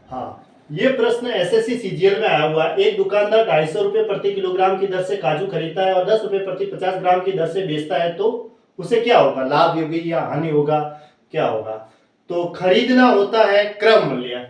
हाँ, ये प्रश्न एसएससी सीजीएल में आया हुआ है। एक दुकानदार 250 रुपए प्रति किलोग्राम की दर से काजू खरीदता है और 10 रुपए प्रति 50 ग्राम की दर से बेचता है, तो उसे क्या होगा, लाभ होगी या हानि होगा, क्या होगा? तो खरीदना होता है क्रय मूल्य।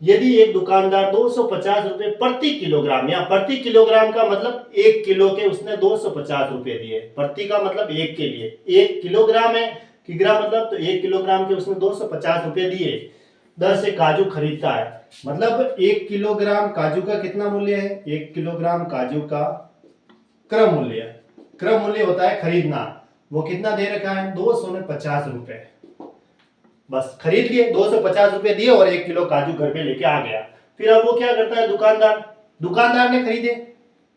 यदि एक दुकानदार 250 रुपए प्रति किलोग्राम, या प्रति किलोग्राम का मतलब 1 किलो के उसने 250 रुपए दिए, प्रति का मतलब 1 के लिए, 1 किलोग्राम है, किग्रा मतलब, तो 1 किलोग्राम के उसने 250 रुपए दिए दर से काजू खरीदता है। मतलब 1 किलोग्राम काजू का कितना मूल्य है? 1 किलोग्राम काजू का क्रय मूल्य, क्रय मूल्य होता है खरीदना, वो कितना दे रखा है? 250 रुपए। बस खरीद लिए, 250 रुपए दिए और 1 किलो काजू घर पे लेके आ गया। फिर अब वो क्या करता है, दुकानदार ने खरीदे,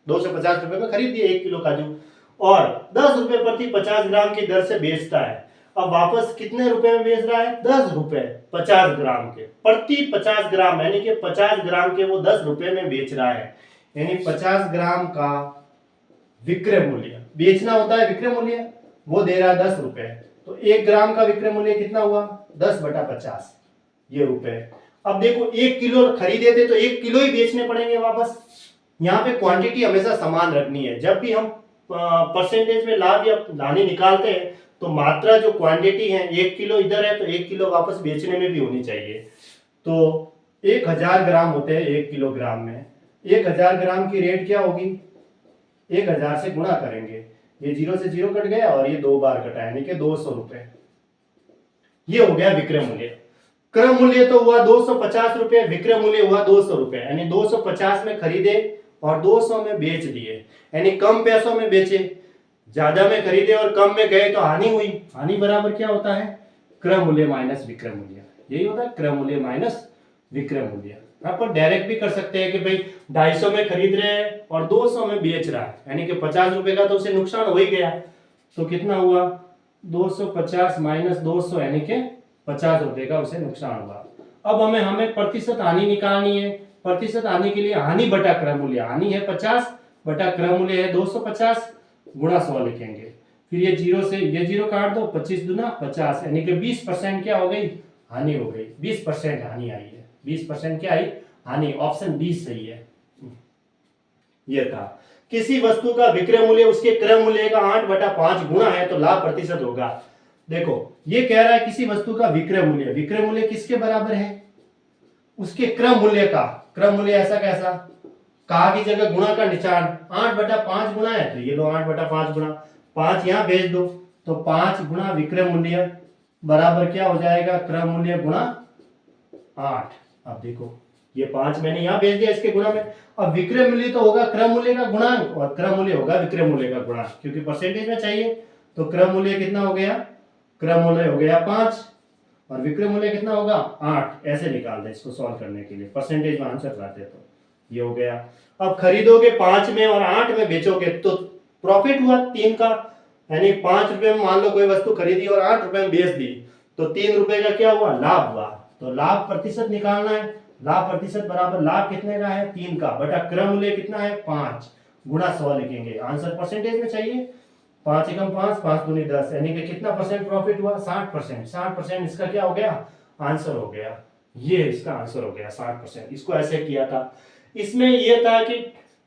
250 रुपए में खरीद दिए 1 किलो काजू, और 10 रुपए प्रति 50 ग्राम की दर से बेचता है। अब वापस कितने रुपए में बेच रहा है? 10 रुपए 50 ग्राम के, प्रति 50 ग्राम, यानी कि 50 ग्राम के वो 10 रुपए में बेच रहा है। यानी 50 ग्राम का विक्रय मूल्य, बेचना होता है विक्रय मूल्य, वो दे रहा है 10 रुपए, तो 1 ग्राम का विक्रय मूल्य कितना हुआ? 10/50 ये रुपए। अब देखो 1 किलो खरीदे थे तो 1 किलो ही बेचने पड़ेंगे वापस। यहाँ पे क्वांटिटी हमेशा समान रखनी है। जब भी हम परसेंटेज में लाभ या हानि निकालते हैं तो मात्रा जो क्वांटिटी है, 1 किलो इधर है तो 1 किलो वापस बेचने में भी होनी चाहिए। तो 1000 ग्राम होते हैं 1 किलोग्राम में। 1000 ग्राम की रेट क्या होगी? 1000 से गुणा करेंगे, ये 0 से 0 कट गया और ये 2 बार कटा, यानी कि 200 रुपए। ये हो गया विक्रय मूल्य। क्रय मूल्य तो हुआ 250 रुपए, विक्रय मूल्य हुआ 200 रुपए, यानी 250 में खरीदे और 200 में बेच दिए, यानी कम पैसों में बेचे। ज्यादा में खरीदे और कम में गए तो हानि हुई। हानि बराबर क्या होता है? क्रय मूल्य माइनस विक्रय मूल्य। यही होता है क्रय मूल्य माइनस विक्रय मूल्य। आप डायरेक्ट भी कर सकते हैं कि भाई 250 में खरीद रहे हैं और 200 में बेच रहा है, यानी कि 50 रुपए का तो उसे नुकसान हो ही गया। तो कितना हुआ? 250 माइनस 200, यानी कि 50 रुपए का उसे नुकसान हुआ। अब हमें प्रतिशत हानि निकालनी है। प्रतिशत हानि के लिए हानि बटा क्रय मूल्य, हानि है 50 बटा क्रय मूल्य है 250, गुणा 100 लिखेंगे। फिर ये 0 से ये 0 काट दो, 25 दूना 50, यानी कि 20% क्या हो गई? हानि हो गई। 20% हानि आई है। 20% क्या आई? हानि। ऑप्शन बी सही है। ये था, किसी वस्तु का विक्रय मूल्य उसके क्रय मूल्य का 8/5 गुणा है तो लाभ प्रतिशत होगा। देखो ये कह रहा है किसी वस्तु का विक्रय मूल्य, विक्रय मूल्य किसके बराबर है? उसके क्रय मूल्य का। क्रय मूल्य ऐसा कैसा? का की जगह गुणा का निशान, 8/5 गुणा है तो ये लो 8/5 गुणा 5, यहां भेज दो, तो 5 गुणा विक्रय मूल्य बराबर क्या हो जाएगा? क्रय मूल्य गुणा 8। अब देखो ये 5 मैंने यहां भेज दिया इसके गुणा में। अब विक्रय मूल्य तो होगा क्रय मूल्य का गुणांक और क्रय मूल्य होगा विक्रय मूल्य का गुणांक, क्योंकि परसेंटेज में चाहिए। तो क्रय मूल्य कितना हो गया? क्रय मूल्य हो गया 5 और विक्रय मूल्य कितना होगा? 8। ऐसे निकाल दे इसको सॉल्व करने के लिए, परसेंटेज में आंसर लाते तो ये हो गया। अब खरीदोगे 5 में और 8 में बेचोगे तो प्रॉफिट हुआ 3 का, यानी 5 रुपए में मान लो कोई वस्तु खरीदी और 8 रुपए में बेच दी, तो 3 रुपए का क्या हुआ? लाभ हुआ। तो लाभ प्रतिशत निकालना है। लाभ प्रतिशत बराबर लाभ कितने का है? 3 का, बटा क्रय मूल्य कितना है? 5, गुणा 100 लिखेंगे। आंसर परसेंटेज में चाहिए। 5 एकम 5, 5 दूनी 10, यानी कि कितना परसेंट प्रॉफिट हुआ? 60%। 60% इसका क्या हो गया? आंसर हो गया। ये इसका आंसर हो गया 60%। इसको ऐसे किया था। इसमें यह था कि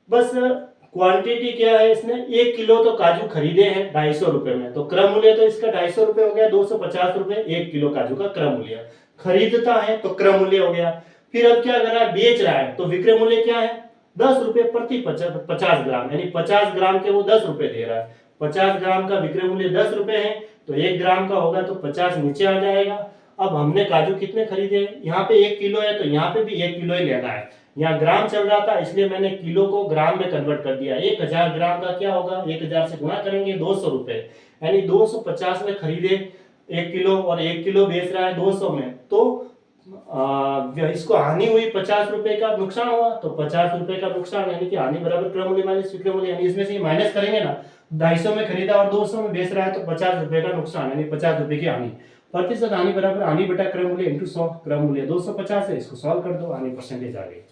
बस क्वांटिटी क्या है, इसने 1 किलो तो काजू खरीदे हैं 250 रुपए में, तो क्रय मूल्य तो इसका 250 रुपए हो गया, 250 रुपए 1 किलो काजू का क्रय मूल्य। खरीदता है तो क्रय मूल्य हो गया। फिर अब क्या कर रहा है? बेच रहा है, तो विक्रय मूल्य क्या है? 10 रुपए प्रति 50 ग्राम, यानी 50 ग्राम के वो 10 रुपए दे रहा है। 50 ग्राम का विक्रय मूल्य 10 रुपए है, तो 1 ग्राम का होगा तो 50 नीचे आ जाएगा। अब हमने काजू कितने खरीदे? यहाँ पे 1 किलो है तो यहाँ पे भी 1 किलो ही लेना है। यहाँ ग्राम चल रहा था इसलिए मैंने किलो को ग्राम में कन्वर्ट कर दिया। 1000 ग्राम का क्या होगा? 1000 से गुणा करेंगे 200 रुपए, यानी 250 में खरीदे 1 किलो और 1 किलो बेच रहा है 200 में, तो इसको हानि हुई 50 रुपए का नुकसान हुआ, तो 50 रुपए का नुकसान, यानी कि हानि बराबर क्रय मूल्य माइनस विक्रय मूल्य, यानी इसमें से माइनस करेंगे ना। 250 में खरीदा और 200 में बेच रहा है तो 50 रुपए का नुकसान, यानी 50 रुपए की हानि। प्रतिशत हानि बराबर हानि बटा क्रय मूल्य इंटू 100। क्रय मूल्य 250 है, इसको सॉल्व कर दो, हानि परसेंटेज आ गई।